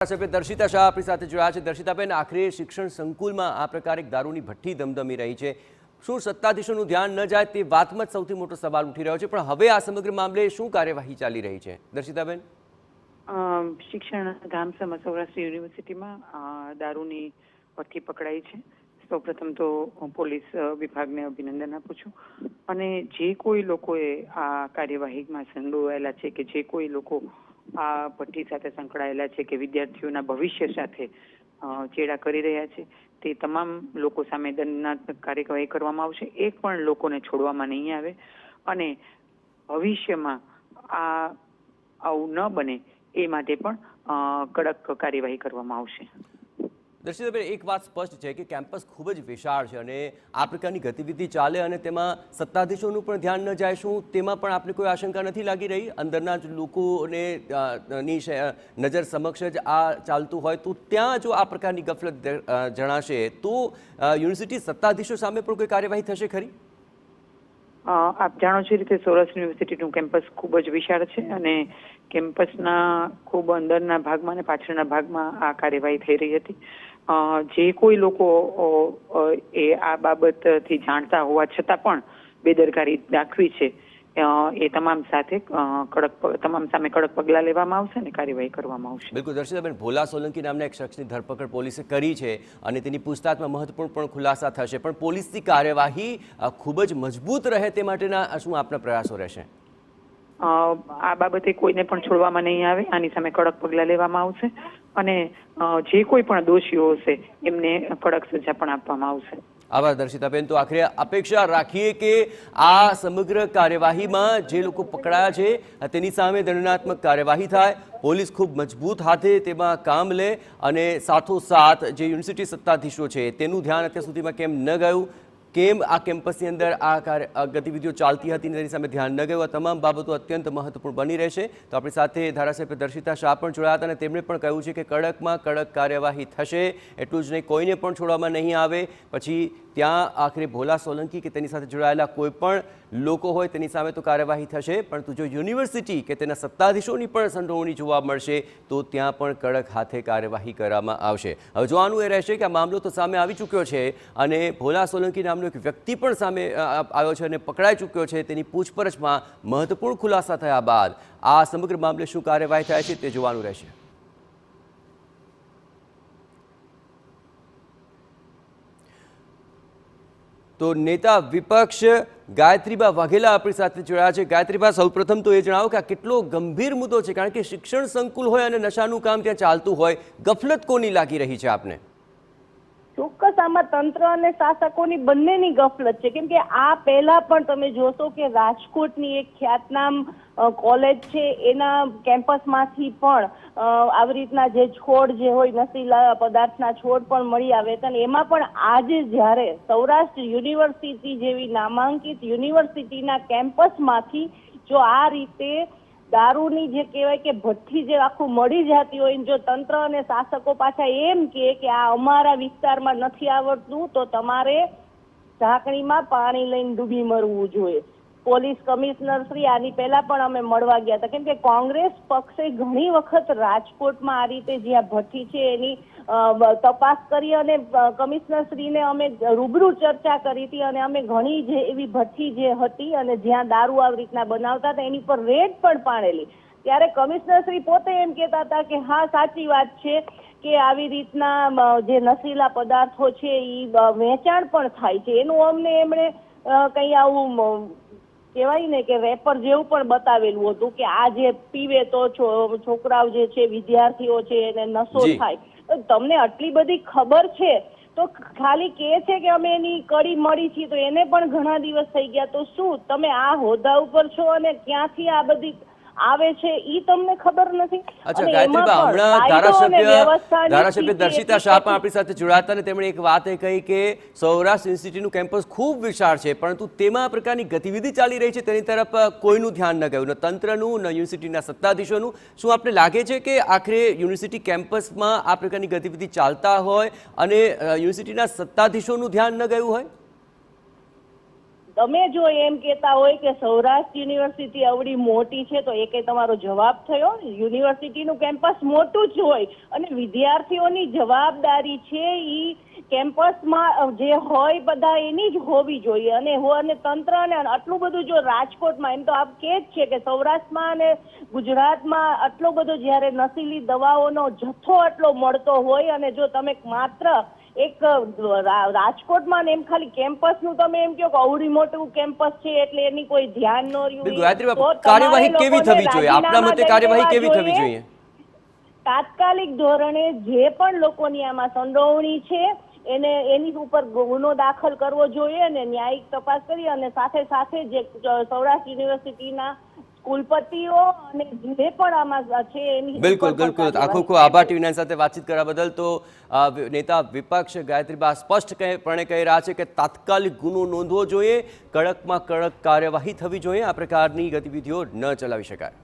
સભ્ય દર્શિતા શાહ આપણી સાથે જોડાયા છે। દર્શિતાબેન, આખરે શિક્ષણ સંકુલમાં આ પ્રકારે એક દારૂની ભઠ્ઠી ધમધમી રહી છે। શું સત્તાધીશોનું ધ્યાન ન જાય તે વાતમાં જ સૌથી મોટો સવાલ ઉઠી રહ્યો છે, પણ હવે આ સમગ્ર મામલે શું કાર્યવાહી ચાલી રહી છે? દર્શિતાબેન, શિક્ષણ ધામસમાં સૌરાષ્ટ્ર યુનિવર્સિટીમાં દારૂની ભઠ્ઠી પકડાઈ છે। સૌપ્રથમ તો પોલીસ વિભાગને અભિનંદન આપું છું અને જે કોઈ લોકોએ આ કાર્યવાહીમાં સંડોવાયેલા છે કે જે કોઈ લોકો આ ભઠ્ઠી સાથે સંકળાયેલા છે કે વિદ્યાર્થીઓના ભવિષ્ય સાથે ચેડા કરી રહ્યા છે તે તમામ લોકો સામે દંડનાત્મક કાર્યવાહી કરવામાં આવશે। એક પણ લોકોને છોડવામાં નહીં આવે અને ભવિષ્યમાં આવું ન બને એ માટે પણ કડક કાર્યવાહી કરવામાં આવશે। દર્શિતાબેન, એક વાત સ્પષ્ટ છે કે કેમ્પસ ખૂબ જ વિશાળ છે અને આ પ્રકારની ગતિવિધિ ચાલે અને તેમાં સત્તાધીશોનું પણ ધ્યાન ન જાય, શું તેમાં પણ આપને કોઈ આશંકા નથી લાગી રહી? અંદરના જ લોકોને ની નજર સમક્ષ જ આ ચાલતું હોય તો ત્યાં જો આ પ્રકારની ગફલત જણાશે તો યુનિવર્સિટી સત્તાધીશો સામે પણ કોઈ કાર્યવાહી થશે ખરી? આપ જાણો છો રીતે સૌરાષ્ટ્ર યુનિવર્સિટીનું કેમ્પસ ખૂબ જ વિશાળ છે અને કેમ્પસના ખૂબ અંદરના ભાગમાં અને પાછળના ભાગમાં આ કાર્યવાહી થઈ રહી હતી। જે કોઈ લોકો એ આ બાબતથી જાણતા હોવા છતાં પણ બેદરકારી દાખવી છે એ તમામ સામે કડક પગલાં લેવામાં આવશે અને કાર્યવાહી કરવામાં આવશે। બિલકુલ દર્શિતાબેન, ભોલા સોલંકી નામના એક શખ્સની ધરપકડ પોલીસે કરી છે અને તેની પૂછતાછમાં મહત્વપૂર્ણ પણ ખુલાસા થશે, પણ પોલીસની કાર્યવાહી ખૂબ જ મજબૂત રહે તે માટેના શું આપના પ્રયાસો રહેશે? આ બાબતે કોઈને પણ છોડવામાં નહીં આવે, આની સામે કડક પગલાં લેવામાં આવશે અને જે કોઈ પણ દોષીઓ હશે એમને કડક સજા પણ આપવામાં આવશે। આભાર દર્શિતાબેન। તો આખરે અપેક્ષા રાખીએ કે આ સમગ્ર કાર્યવાહીમાં જે લોકો પકડાયા છે તેની સામે દંડનાત્મક કાર્યવાહી થાય, પોલીસ ખૂબ મજબૂત હાથે તેમાં કામ લે અને સાથોસાથ જે યુનિવર્સિટી સત્તાધીશો છે તેનું ધ્યાન અત્યાર સુધીમાં કેમ ન ગયું, કેમ આ કેમ્પસની અંદર આ ગતિવિધિઓ ચાલતી હતી તેની સામે ધ્યાન ન ગયું, આ તમામ બાબતો અત્યંત મહત્વપૂર્ણ બની રહેશે। તો આપણી સાથે ધારાસભ્ય દર્શિતા શાહ પણ જોડાયા હતા અને તેમણે પણ કહ્યું છે કે કડકમાં કડક કાર્યવાહી થશે, એટલું જ નહીં કોઈને પણ છોડવામાં નહીં આવે। પછી ત્યાં આખરે ભોલા સોલંકી કે તેની સાથે જોડાયેલા કોઈ પણ લોકો હોય તેની સામે તો કાર્યવાહી થશે, પરંતુ જો યુનિવર્સિટી કે તેના સત્તાધીશોની પણ સંડોવણી જોવા મળશે તો ત્યાં પણ કડક હાથે કાર્યવાહી કરવામાં આવશે। હવે જોવાનું એ રહેશે કે આ મામલો તો સામે આવી ચૂક્યો છે અને ભોલા સોલંકી નામનો એક વ્યક્તિ પણ સામે આવ્યો છે અને પકડાઈ ચૂક્યો છે। તેની પૂછપરછમાં મહત્વપૂર્ણ ખુલાસા થયા બાદ આ સમગ્ર મામલે શું કાર્યવાહી થાય છે તે જોવાનું રહેશે। તો નેતા વિપક્ષ ગાયત્રીબા વાઘેલા આપણી સાથે જોડાયા છે। ગાયત્રીબા, સૌપ્રથમ તો એ જણાવો કે આ કેટલો ગંભીર મુદ્દો છે, કારણ કે શિક્ષણ સંકુલ હોય અને નશાનું કામ ત્યાં ચાલતું હોય, ગફલત કોની લાગી રહી છે આપને? ચોક્કસ આમાં તંત્ર અને શાસકોની બંનેની ગફલત છે, કેમ કે આ પહેલા પણ તમે જોશો કે રાજકોટની એક ખ્યાતનામ કોલેજ છે એના કેમ્પસમાંથી પણ આવી રીતના જે છોડ જે હોય નશીલા પદાર્થના છોડ પણ મળી આવે છે અને એમાં પણ આજે જ્યારે સૌરાષ્ટ્ર યુનિવર્સિટી જેવી નામાંકિત યુનિવર્સિટીના કેમ્પસમાંથી જો આ રીતે દારૂની જે કહેવાય કે ભઠ્ઠી જે આખું મળી જતી હોય, જો તંત્ર અને શાસકો પાછા એમ કે આ અમારા વિસ્તારમાં નથી આવડતું તો તમારે ઢાંકણીમાં પાણી લઈને ડૂબી મરવું જોઈએ। પોલીસ કમિશનર શ્રી આની પહેલા પણ અમે મળવા ગયા હતા, કેમ કે કોંગ્રેસ પક્ષે ઘણી વખત રાજકોટમાં આ રીતે જે આ ભઠ્ઠી છે એની તપાસ કરી અને કમિશનર શ્રીને અમે રૂબરૂ ચર્ચા કરી હતી અને અમે ઘણી જે એવી ભઠ્ઠી જે હતી અને જ્યાં દારૂ આવી રીતના બનાવતા હતા એની પર રેડ પણ પાડેલી। ત્યારે કમિશનર શ્રી પોતે એમ કહેતા હતા કે હા સાચી વાત છે કે આવી રીતના જે નશીલા પદાર્થો છે એ વેચાણ પણ થાય છે, એનું અમને એમણે કંઈ આવું કહેવાય ને કે રેપર જેવું પણ બતાવેલું હતું કે આ જે પીવે તો છોકરાઓ જે છે વિદ્યાર્થીઓ છે એને નશો થાય। તમને આટલી બધી ખબર છે તો ખાલી કહે છે કે અમે એની કડી મળી છીએ, તો એને પણ ઘણા દિવસ થઈ ગયા, તો શું તમે આ હોદ્દા ઉપર છો અને ક્યાંથી આ બધી આવે છે ઈ તમને ખબર નથી? અચ્છા ગાયત્રીબા, હમણાં ધારાસભ્ય દર્શિતા શાહ પણ આપણી સાથે જોડાયા હતા અને તેમણે એક વાત એ કહી કે સૌરાષ્ટ્ર યુનિવર્સિટીનું કેમ્પસ ખૂબ વિશાળ છે, પરંતુ તેમાં આ પ્રકારની ગતિવિધિ ચાલી રહી છે તેની તરફ કોઈનું ધ્યાન ન ગયું, ન તંત્રનું ન યુનિવર્સિટીના સત્તાધીશોનું। શું આપને લાગે છે કે આખરે યુનિવર્સિટી કેમ્પસમાં આ પ્રકારની ગતિવિધિ ચાલતા હોય અને યુનિવર્સિટીના સત્તાધીશોનું ધ્યાન ન ગયું હોય? તમે જો એમ કહેતા હોય કે સૌરાષ્ટ્ર યુનિવર્સિટી આવડી મોટી છે તો એ કઈ તમારો જવાબ થયો? યુનિવર્સિટીનું કેમ્પસ મોટું જ હોય અને વિદ્યાર્થીઓની જવાબદારી છે ઈ કેમ્પસમાં જે હોય બધા એની જ હોવી જોઈએ અને તંત્ર અને આટલું બધું જો રાજકોટમાં એમ તો આપ કે જ છે કે સૌરાષ્ટ્રમાં અને ગુજરાતમાં આટલો બધો જ્યારે નશીલી દવાઓનો જથ્થો આટલો મળતો હોય અને જો તમે માત્ર એક રાજકોટમાં એમ ખાલી કેમ્પસનું તમે એમ કહો કે અવડી મોટું કેમ્પસ છે એટલે એની કોઈ ધ્યાન ન રહ્યું. ગાયત્રી બાપુ, કાર્યવાહી કેવી થવી જોઈએ આપના મતે? કાર્યવાહી કેવી થવી જોઈએ? તાત્કાલિક ધોરણે જે પણ લોકોની આમાં સંડોવણી છે એની ઉપર ગુનો દાખલ કરવો જોઈએ અને ન્યાયિક તપાસ કરી અને સાથે સાથે જે સૌરાષ્ટ્ર યુનિવર્સિટીના કુલપતિઓ અને જે પણ આમાં છે એની બિલકુલ બિલકુલ ખૂબ આભાર ટીવી9 સાથે વાતચીત કરવા બદલ. તો નેતા વિપક્ષ ગાયત્રીબા સ્પષ્ટપણે કહી રહ્યા છે કે તાત્કાલિક ગુનો નોંધવો જોઈએ, કડકમાં કડક કાર્યવાહી થવી જોઈએ, આ પ્રકારની ગતિવિધિઓ ન ચલાવી શકાય.